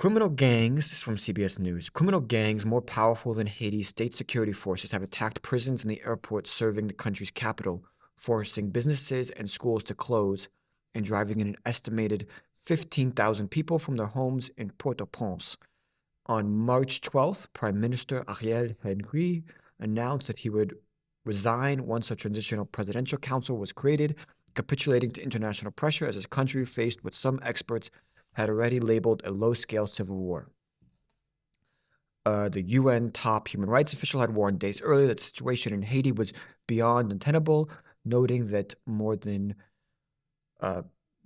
Criminal gangs, this is from CBS News, criminal gangs more powerful than Haiti's state security forces have attacked prisons and the airports serving the country's capital, forcing businesses and schools to close and driving in an estimated 15,000 people from their homes in Port-au-Prince. On March 12th, Prime Minister Ariel Henry announced that he would resign once a transitional presidential council was created, capitulating to international pressure as his country faced what some experts had already labeled a low-scale civil war. The UN top human rights official had warned days earlier that the situation in Haiti was beyond untenable, noting that more than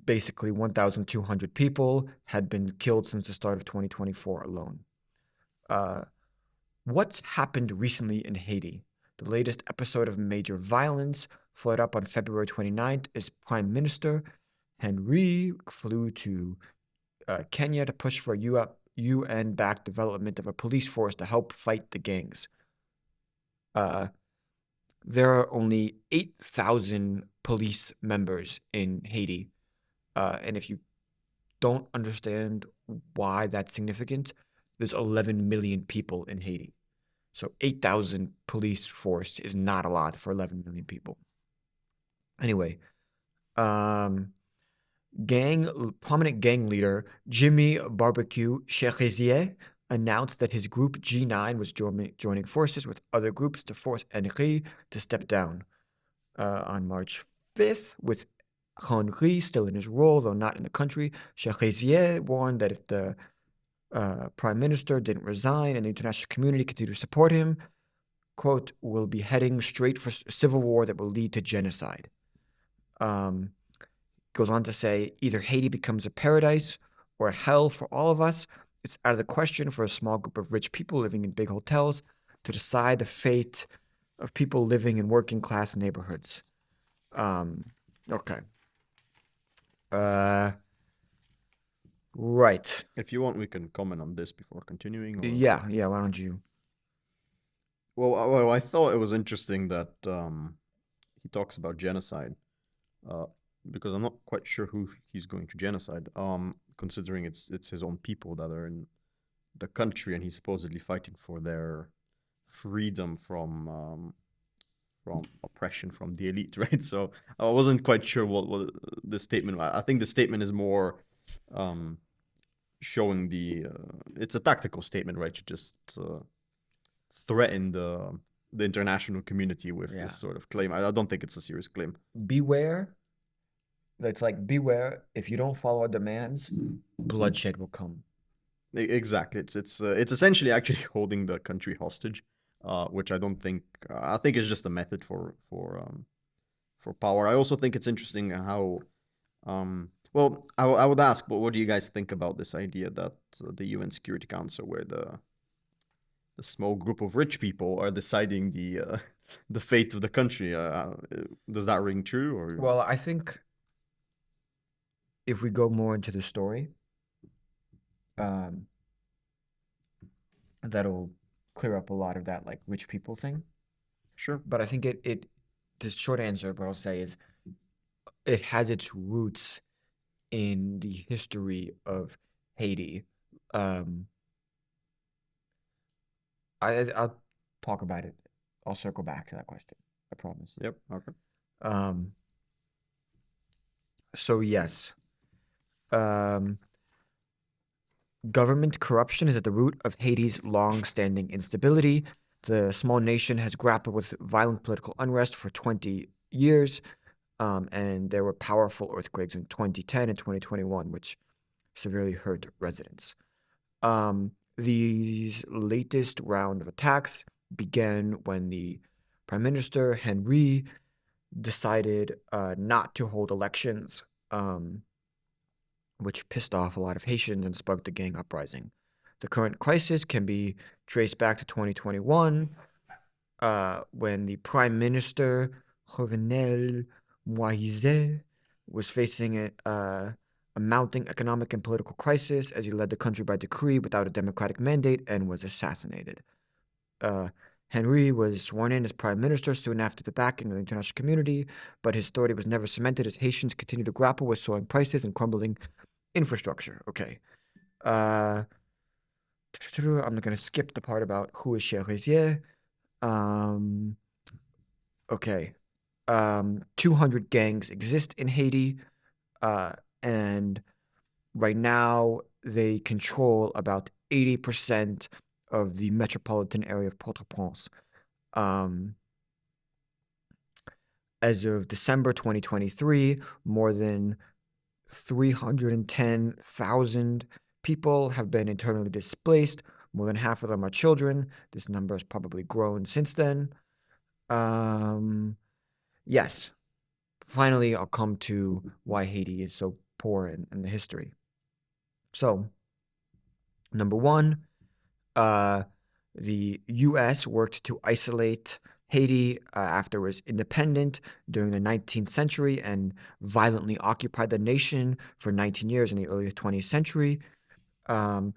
basically 1,200 people had been killed since the start of 2024 alone. What's happened recently in Haiti? The latest episode of major violence flared up on February 29th as Prime Minister Henry flew to Kenya to push for UN-backed development of a police force to help fight the gangs. There are only 8,000 police members in Haiti. And if you don't understand why that's significant, there's 11 million people in Haiti. So 8,000 police force is not a lot for 11 million people. Anyway, prominent gang leader Jimmy Barbecue Cherezier announced that his group G9 was joining forces with other groups to force Henry to step down. On March 5th, with Henry still in his role, though not in the country, Cherezier warned that if the prime minister didn't resign and the international community continued to support him, quote, we'll be heading straight for civil war that will lead to genocide. Goes on to say, either Haiti becomes a paradise or a hell for all of us. It's out of the question for a small group of rich people living in big hotels to decide the fate of people living in working class neighborhoods. Okay. Right. If you want, we can comment on this before continuing. Or... Yeah. Why don't you? Well, I thought it was interesting that he talks about genocide, because I'm not quite sure who he's going to genocide. Considering it's his own people that are in the country, and he's supposedly fighting for their freedom from oppression from the elite, right? So I wasn't quite sure what the statement. I think the statement is more showing it's a tactical statement, right? To just threaten the international community with this sort of claim. I don't think it's a serious claim. Beware. It's like, beware, if you don't follow our demands, bloodshed will come. Exactly. It's essentially actually holding the country hostage, which I don't think. I think it's just a method for power. I also think it's interesting how. Well, I would ask, but what do you guys think about this idea that the UN Security Council, where the small group of rich people are deciding the fate of the country? Does that ring true? Or well, I think if we go more into the story, that'll clear up a lot of that like rich people thing. Sure. But I think the short answer, what I'll say is, it has its roots in the history of Haiti. I'll talk about it. I'll circle back to that question. I promise. Yep. Okay. So yes. Government corruption is at the root of Haiti's long-standing instability. The small nation has grappled with violent political unrest for 20 years, and there were powerful earthquakes in 2010 and 2021, which severely hurt residents. These latest round of attacks began when the Prime Minister, Henry, decided not to hold elections, which pissed off a lot of Haitians and sparked the gang uprising. The current crisis can be traced back to 2021, when the Prime Minister, Jovenel Moïse, was facing a mounting economic and political crisis as he led the country by decree without a democratic mandate and was assassinated. Henry was sworn in as prime minister soon after the backing of the international community, but his authority was never cemented as Haitians continued to grapple with soaring prices and crumbling infrastructure. Okay. I'm going to skip the part about who is Cher. Um, okay. 200 gangs exist in Haiti, uh, and right now they control about 80% of the metropolitan area of Port-au-Prince. Um, as of December 2023, more than 310,000 people have been internally displaced. More than half of them are children. This number has probably grown since then. Um, yes. Finally, I'll come to why Haiti is so poor in the history. So, number one, uh, the U.S. worked to isolate Haiti after it was independent during the 19th century and violently occupied the nation for 19 years in the early 20th century. Um,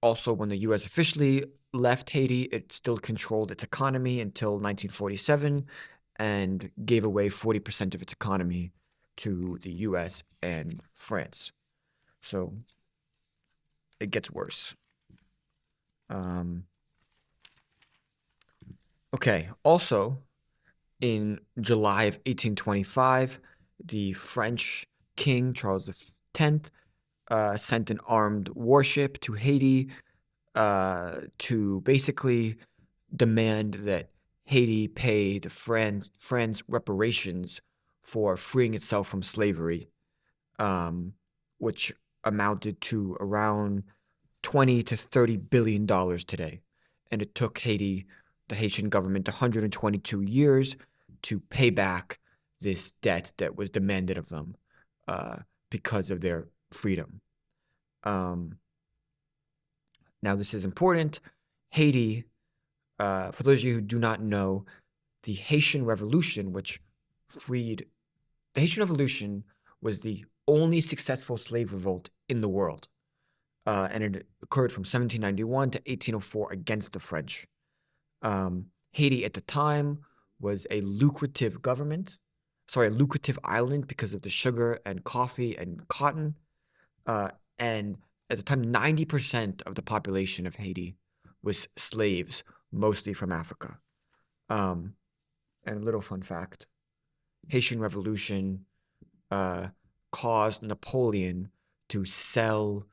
Also, when the U.S. officially left Haiti, it still controlled its economy until 1947 and gave away 40% of its economy to the U.S. and France. So it gets worse. Um, okay. Also, in July of 1825, the French King Charles X sent an armed warship to Haiti to basically demand that Haiti pay the France reparations for freeing itself from slavery, which amounted to around 20 to 30 billion dollars today. And it took Haiti, the Haitian government, 122 years to pay back this debt that was demanded of them uh, because of their freedom. Um, Now, this is important. Haiti, for those of you who do not know, the Haitian Revolution, which freed the Haitian Revolution, was the only successful slave revolt in the world. And it occurred from 1791 to 1804 against the French. Haiti at the time was a lucrative island because of the sugar and coffee and cotton. And at the time, 90% of the population of Haiti was slaves, mostly from Africa. And a little fun fact, Haitian Revolution caused Napoleon to sell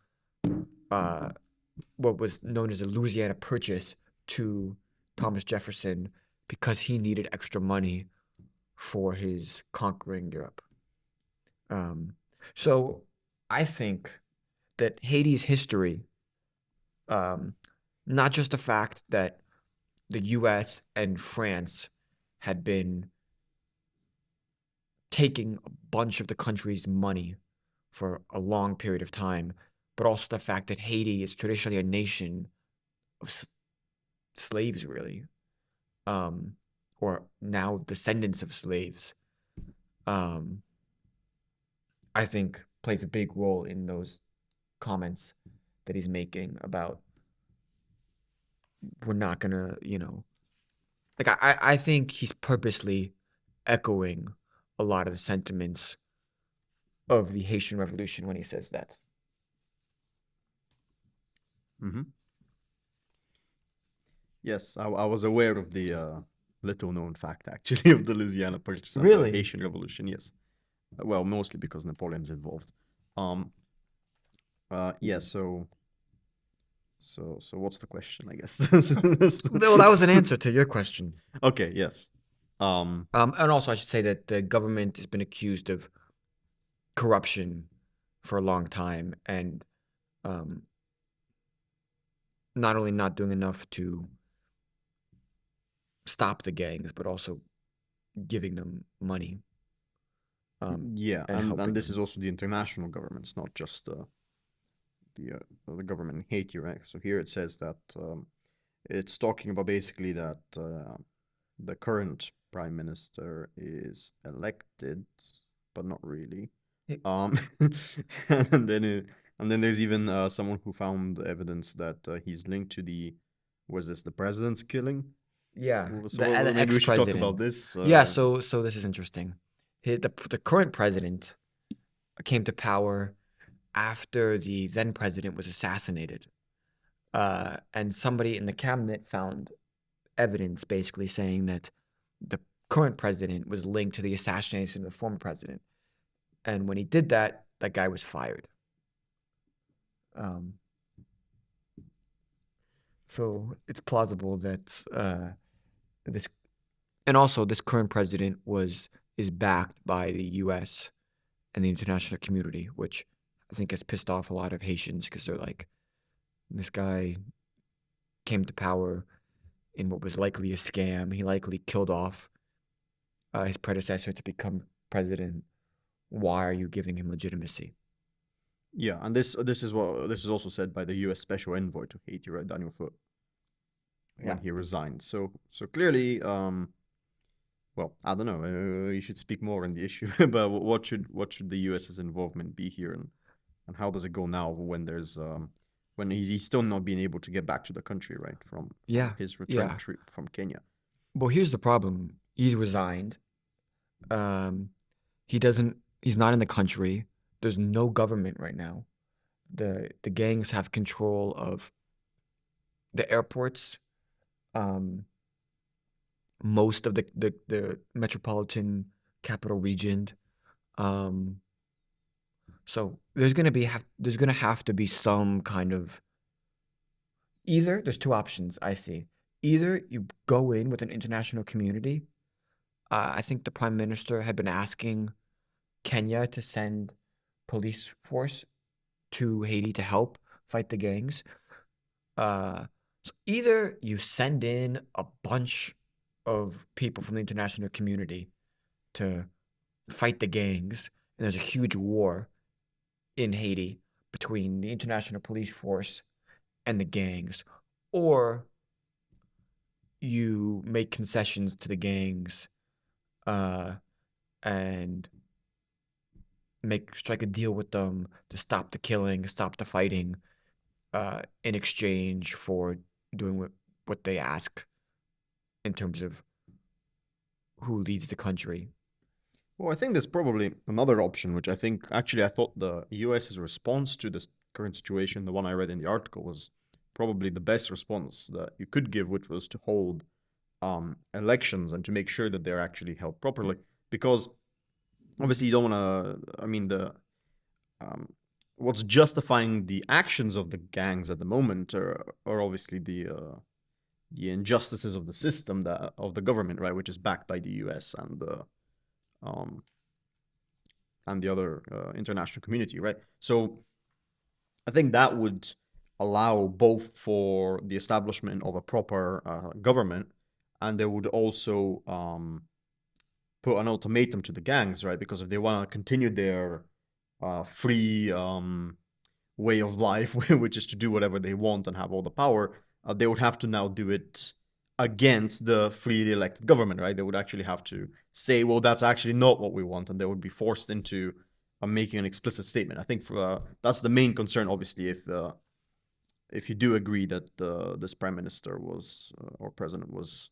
what was known as a Louisiana Purchase to Thomas Jefferson because he needed extra money for his conquering Europe. So I think that Haiti's history, not just the fact that the US and France had been taking a bunch of the country's money for a long period of time, but also the fact that Haiti is traditionally a nation of slaves, really, or now descendants of slaves, um, I think plays a big role in those comments that he's making about we're not gonna, like I think he's purposely echoing a lot of the sentiments of the Haitian Revolution when he says that. Mm-hmm. Yes, I was aware of the little known fact actually of the Louisiana Purchase and the Really? Haitian Revolution. Yes, well, mostly because Napoleon's involved. Um, yeah. So what's the question? I guess. Well, that was an answer to your question. Okay. Yes. And also, I should say that the government has been accused of corruption for a long time, and um, not only not doing enough to stop the gangs, but also giving them money Yeah, and helping and this them. is also the international governments, not just the government in Haiti, right? So here it says that it's talking about basically that the current prime minister is elected, but not really. It- Um, and then and then there's even someone who found evidence that he's linked to was this the president's killing? Yeah, So the maybe we should talk about ex-president. this. Yeah, so this is interesting. The current president came to power after the then president was assassinated. And somebody in the cabinet found evidence basically saying that the current president was linked to the assassination of the former president. And when he did that, that guy was fired. Um, so it's plausible that this, and also this current president is backed by the U.S. and the international community, which I think has pissed off a lot of Haitians because they're like, this guy came to power in what was likely a scam. He likely killed off his predecessor to become president. Why are you giving him legitimacy? Yeah, and this is also said by the U.S. Special Envoy to Haiti, right, Daniel Foote, when Yeah. he resigned. So clearly, well, I don't know. You should speak more on the issue, but what should the U.S.'s involvement be here, and how does it go now when there's when he's still not being able to get back to the country, right, from Yeah. his return Yeah. trip from Kenya? Well, here's the problem. He's resigned. Um, he doesn't. He's not in the country. There's no government right now. The gangs have control of the airports, um, most of the metropolitan capital region. Um, so there's gonna have to be some kind of, either there's two options I see. Either you go in with an international community. I think the prime minister had been asking Kenya to send police force to Haiti to help fight the gangs. Uh, so either you send in a bunch of people from the international community to fight the gangs, and there's a huge war in Haiti between the international police force and the gangs, or you make concessions to the gangs, uh, and strike a deal with them to stop the killing, stop the fighting, in exchange for doing what they ask in terms of who leads the country. Well, I think there's probably another option, which I think actually I thought the US's response to this current situation, the one I read in the article, was probably the best response that you could give, which was to hold elections and to make sure that they're actually held properly. Because obviously you don't want to, I mean, um, what's justifying the actions of the gangs at the moment are obviously the injustices of the system, that of the government, right, which is backed by the US um, and the other international community, right? So I think that would allow both for the establishment of a proper government, and they would also put an ultimatum to the gangs, right? Because if they want to continue their free way of life, which is to do whatever they want and have all the power, they would have to now do it against the freely elected government, right? They would actually have to say, well, that's actually not what we want, and they would be forced into making an explicit statement. I think that's the main concern, obviously, if you do agree that this prime minister was or president was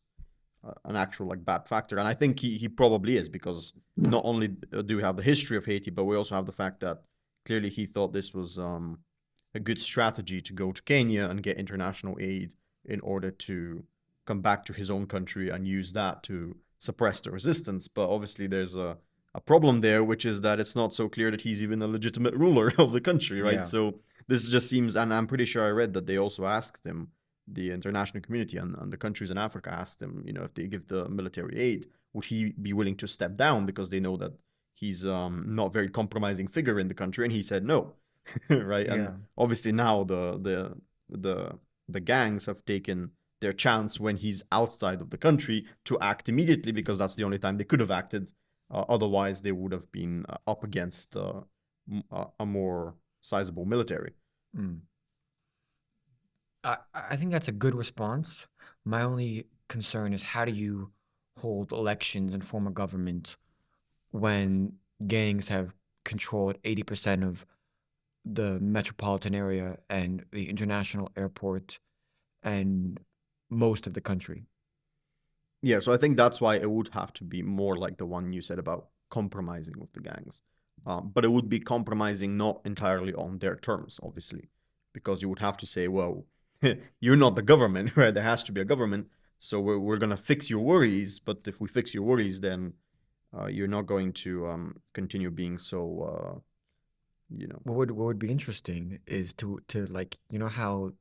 an actual like bad factor, and I think he probably is, because not only do we have the history of Haiti, but we also have the fact that clearly he thought this was a good strategy to go to Kenya and get international aid in order to come back to his own country and use that to suppress the resistance. But obviously, there's a problem there, which is that it's not so clear that he's even a legitimate ruler of the country, right? Yeah. So this just seems, and I'm pretty sure I read that they also asked him, the international community and the countries in Africa asked him, if they give the military aid, would he be willing to step down, because they know that he's not very compromising figure in the country, and he said no, right? And Yeah. obviously now the gangs have taken their chance when he's outside of the country to act immediately, because that's the only time they could have acted. Otherwise, they would have been up against a more sizable military. Mm. I think that's a good response. My only concern is, how do you hold elections and form a government when gangs have controlled 80% of the metropolitan area and the international airport and most of the country? Yeah, so I think that's why it would have to be more like the one you said about compromising with the gangs. But it would be compromising not entirely on their terms, obviously, because you would have to say, well, you're not the government, right? There has to be a government. So we're gonna fix your worries, but if we fix your worries, then you're not going to continue being so What would be interesting is to like how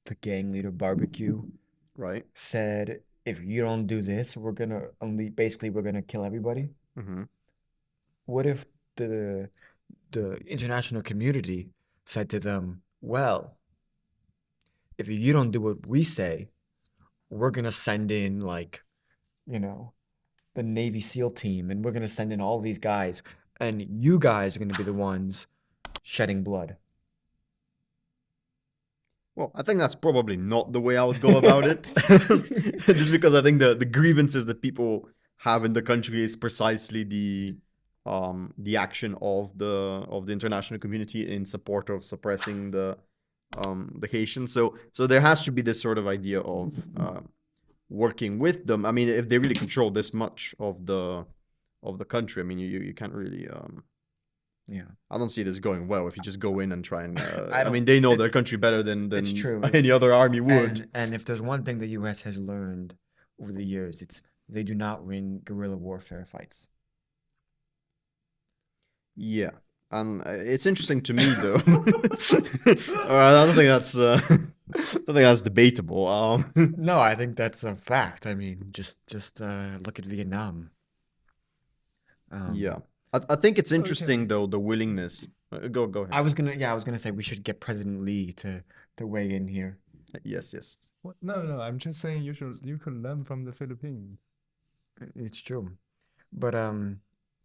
the gang leader Barbecue right? said, if you don't do this, we're gonna kill everybody. Hmm. What if the international community said to them, well, if you don't do what we say, we're gonna send in like, you know, the Navy SEAL team, and we're gonna send in all these guys, and you guys are gonna be the ones shedding blood. Well, I think that's probably not the way I would go about it. Just because I think the grievances that people have in the country is precisely the action of the international community in support of suppressing the Haitians. So there has to be this sort of idea of working with them. I mean, if they really control this much of the country, I mean, you can't really Yeah, I don't see this going well if you just go in and try and. I I don't. mean, they know their country better than It's true. any other army would. And if there's one thing the U.S. has learned over the years, it's they do not win guerrilla warfare fights. Yeah, and it's interesting to me though. I don't think that's I don't think that's debatable. No, I think that's a fact. I mean, just look at Vietnam. Yeah, Um, I think it's interesting Okay. though the willingness. Go ahead. I was gonna say we should get President Lee to weigh in here. Yes, yes. What? No, no, I'm just saying you could learn from the Philippines. It's true, but I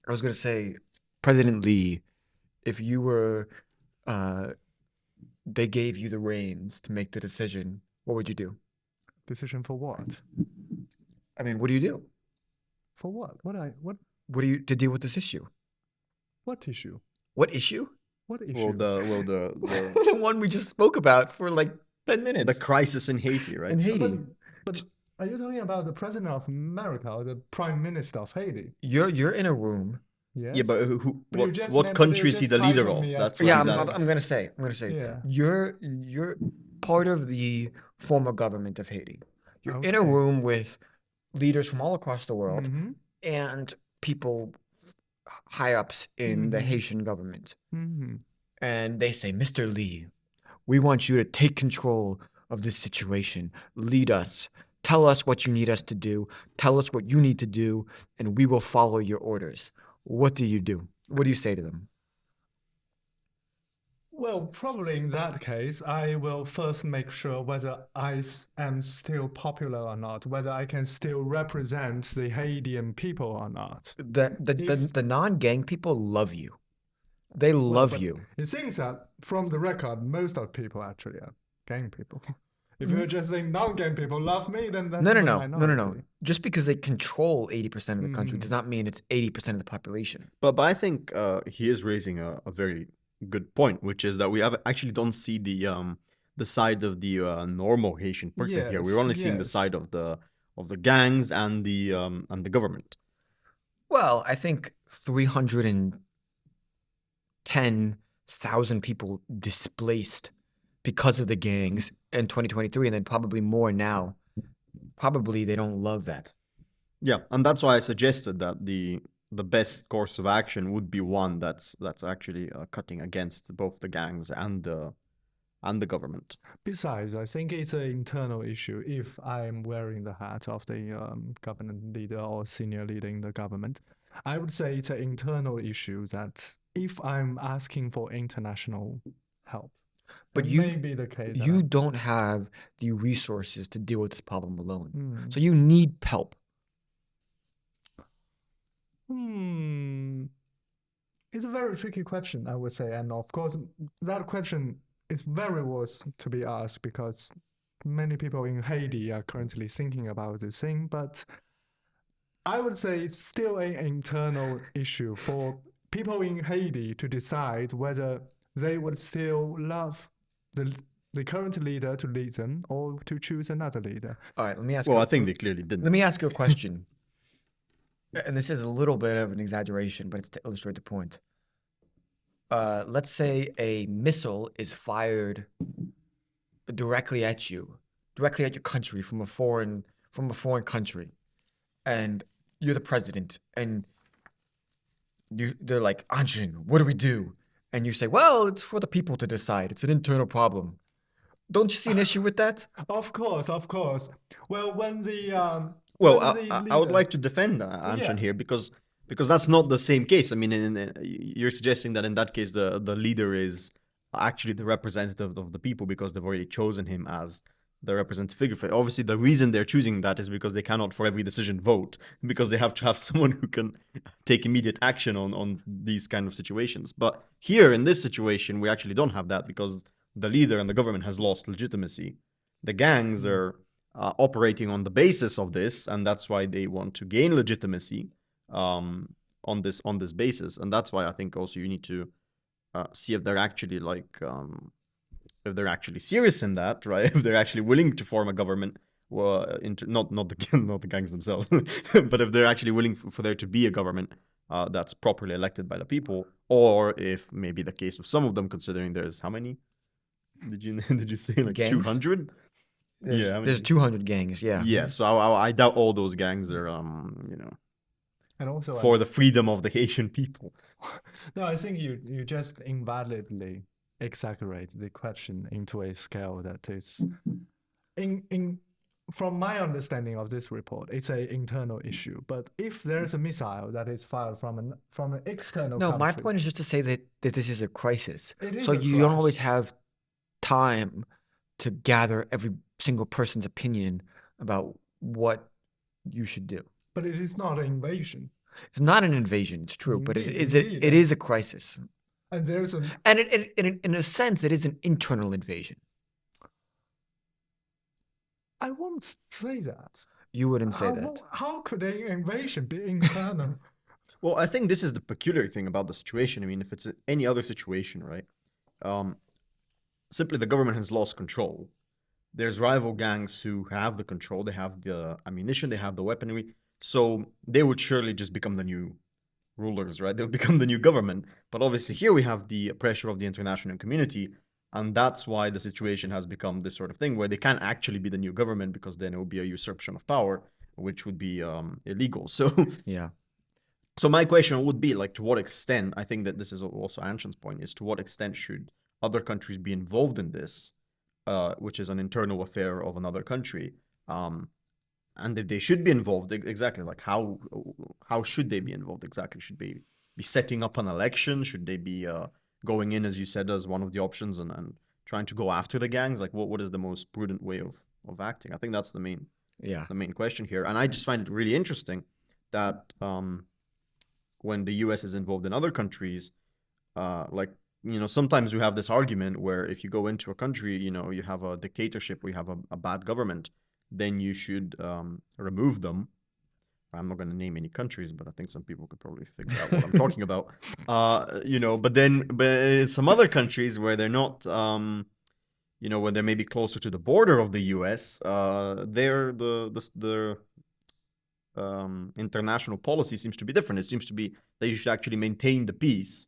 was gonna say President Lee, if you were, uh, they gave you the reins to make the decision, what would you do? Decision for what? I mean, what do you do? For what? What do you to deal with this issue? What issue? What issue? What issue? Well, the The one we just spoke about for like 10 the minutes. crisis in Haiti, right? In So, Haiti. but are you talking about the president of America or the prime minister of Haiti? You're in a room. Yes. Yeah, but But you what just what named- country you is he just the leader titled of? me as That's what Yeah, he's president. asking. I'm gonna say, Yeah. you're part of the former government of Haiti. You're in a Okay. room with leaders from all across the world Mm-hmm. and people high ups in the Mhm. Haitian government. Mm-hmm. And they say, Mr. Lee, we want you to take control of this situation. Lead us. Tell us what you need us to do. Tell us what you need to do, and we will follow your orders. What do you do? What do you say to them? Well, probably in that case, I will first make sure whether am still popular or not, whether I can still represent the Haitian people or not. The non-gang people love you. They love but you. It seems that from the record, most of people actually are gang people. If you're just saying non-gang people love me, then that's No, no, the no, no, no, no. minority. Just because they control 80% of the country does not mean it's 80% of the population. But I think he is raising a very good point, which is that we actually don't see the side of the normal Haitian person here. We're Yes, only seeing the yes. side of the gangs and the government. Well, I think 310,000 people displaced because of the gangs in 2023, and then probably more now. Probably they don't love that. Yeah, and that's why I suggested that the best course of action would be one that's actually cutting against both the gangs and the government. Besides, I think it's an internal issue. If I'm wearing the hat of the government leader or senior leader in the government, I would say it's an internal issue that if I'm asking for international help, But it you- may be the case. that You don't have the resources to deal with this problem alone. Hmm. So you need help. It's a very tricky question, I would say. And of course, that question is very worth to be asked because many people in Haiti are currently thinking about this thing. But I would say it's still an internal issue for people in Haiti to decide whether they would still love the current leader to lead them or to choose another leader. All right, let me ask Well, you. I think they clearly Let didn't. me ask you a question. And this is a little bit of an exaggeration, but it's to illustrate the point. Let's say a missile is fired directly at you, directly at your country from a foreign country, and you're the president, and they're like, Anjin, what do we do? And you say, well, it's for the people to decide. It's an internal problem. Don't you see an issue with that? Of course, of course. Well, Well, when the I would leader, like to defend yeah, Anshan here because that's not the same case. I mean, you're suggesting that in that case the leader is actually the representative of the people because they've already chosen him as the representative figure. Obviously, the reason they're choosing that is because they cannot for every decision vote because they have to have someone who can take immediate action on these kind of situations. But here in this situation, we actually don't have that because the leader and the government has lost legitimacy. The gangs are operating on the basis of this, and that's why they want to gain legitimacy on this basis, and that's why I think also you need to see if they're actually if they're actually serious in that, right? If they're actually willing to form a government, well, not the gangs themselves, but if they're actually willing for there to be a government that's properly elected by the people, or if maybe the case of some of them, considering there's how many? Did you say like Gangs? 200? Yeah, There's 200 gangs. Yeah. Yeah, so I doubt all those gangs are, and also for the freedom of the Haitian people. no, I think you just invalidly exaggerate the question into a scale that is in from my understanding of this report, it's an internal issue. But if there's a missile that is fired from an external No, my country, point is just to say that this is a crisis. It is So a you don't always crisis. have time to gather every single person's opinion about what you should do. but it is not an invasion. It's not an invasion, it's true, but Indeed. it is a crisis. And there's a And in a sense, it is an internal invasion. I won't say that. You wouldn't say that. How could an invasion be internal? Well, I think this is the peculiar thing about the situation. I mean, if it's any other situation, right? Simply the government has lost control. There's rival gangs who have the control, they have the ammunition, they have the weaponry, so they would surely just become the new rulers, right? They'll become the new government. But obviously here we have the pressure of the international community, and that's why the situation has become this sort of thing where they can't actually be the new government because then it would be a usurpation of power, which would be illegal. So Yeah. so my question would be like, to what extent, I think that this is also Anshan's point, is to what extent should other countries be involved in this, which is an internal affair of another country, and if they should be involved, exactly, like how should they be involved exactly? Should they be setting up an election? Should they be going in, as you said, as one of the options and trying to go after the gangs? Like what is the most prudent way of acting? I think that's the main question here, and I just find it really interesting that when the US is involved in other countries, sometimes we have this argument where if you go into a country, you have a dictatorship, or you have a bad government, then you should remove them. I'm not going to name any countries, but I think some people could probably figure out what I'm talking about. But in some other countries where they're not, where they're maybe closer to the border of the US, the international policy seems to be different. It seems to be that you should actually maintain the peace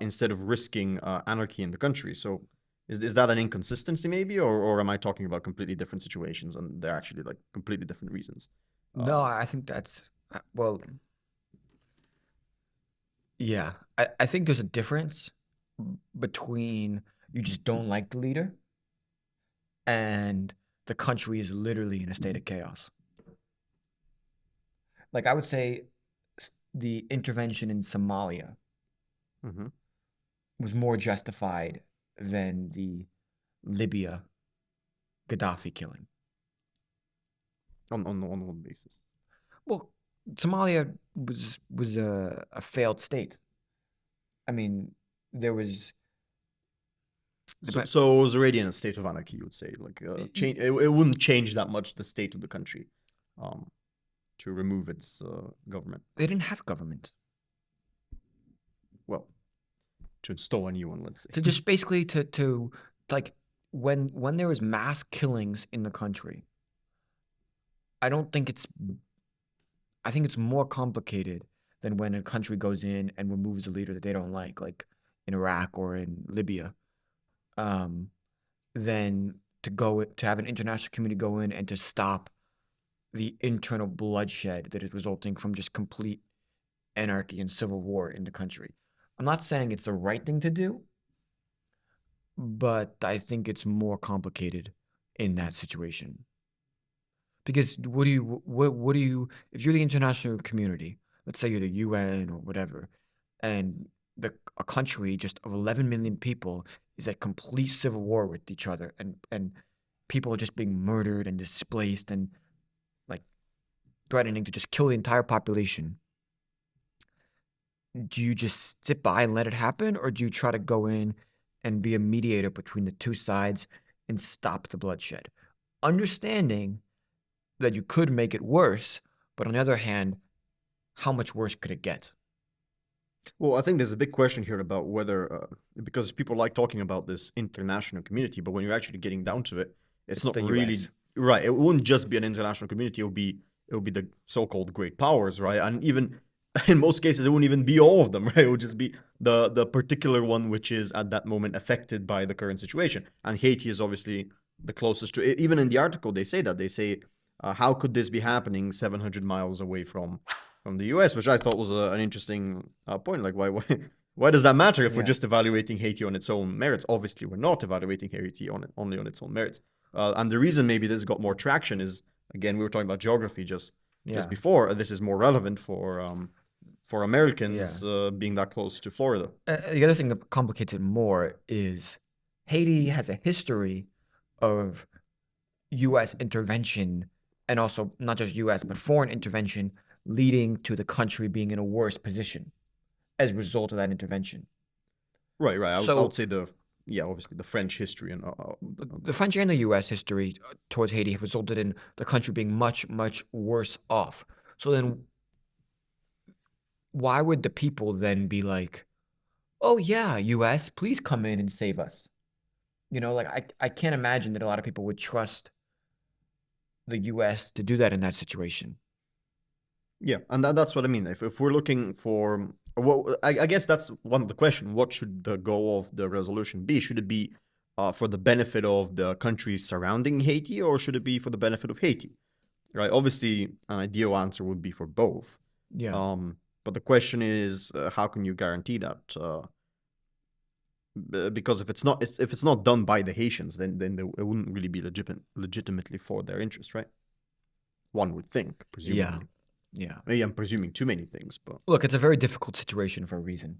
instead of risking anarchy in the country. So is that an inconsistency maybe, or am I talking about completely different situations and they're actually like completely different reasons? No, I think that's well, yeah. I think there's a difference between you just don't like the leader and the country is literally in a state of chaos. Like I would say the intervention in Somalia Mm-hmm. was more justified than the Libya Gaddafi killing. On what basis? Well, Somalia was a failed state. I mean, there was So it was already in a state of anarchy, you would say. Like it wouldn't change that much the state of the country to remove its government. They didn't have government. Well, to install a new one, let's say. To just basically to like when there was mass killings in the country, I think it's more complicated than when a country goes in and removes a leader that they don't like in Iraq or in Libya, than to have an international community go in and to stop the internal bloodshed that is resulting from just complete anarchy and civil war in the country. I'm not saying it's the right thing to do, but I think it's more complicated in that situation. Because what do you if you're the international community, let's say you're the UN or whatever, and a country just of 11 million people is at complete civil war with each other, and people are just being murdered and displaced and like threatening to just kill the entire population. Do you just sit by and let it happen, or do you try to go in and be a mediator between the two sides and stop the bloodshed? Understanding that you could make it worse, but on the other hand, how much worse could it get? Well, I think there's a big question here about whether, because people like talking about this international community, but when you're actually getting down to it, it's not the really US. right. It wouldn't just be an international community. It would be the so-called great powers, right? And even in most cases, it wouldn't even be all of them, right? It would just be the particular one which is at that moment affected by the current situation. And Haiti is obviously the closest to it. Even in the article, they say that. They say, how could this be happening 700 miles away from the US, which I thought was an interesting point. Like, why does that matter if we're Yeah. just evaluating Haiti on its own merits? Obviously, we're not evaluating Haiti only on its own merits. And the reason maybe this got more traction is, again, we were talking about geography just Yeah. before. This is more relevant for Americans being that close to Florida. The other thing that complicates it more is Haiti has a history of U.S. intervention, and also not just U.S., but foreign intervention, leading to the country being in a worse position as a result of that intervention. Right. I So- would say obviously the French history and The French and the U.S. history towards Haiti have resulted in the country being much, much worse off. So then, why would the people then be like, "Oh yeah, U.S., please come in and save us"? You know, like I can't imagine that a lot of people would trust the U.S. to do that in that situation. Yeah, and that's what I mean. If we're looking for, well, I guess that's one of the questions. What should the goal of the resolution be? Should it be for the benefit of the countries surrounding Haiti, or should it be for the benefit of Haiti? Right. Obviously, an ideal answer would be for both. Yeah. But the question is, how can you guarantee that? Because if it's not done by the Haitians, then it wouldn't really be legitimately for their interest, right? One would think, presumably. Yeah. Maybe I'm presuming too many things, but Look, it's a very difficult situation for a reason.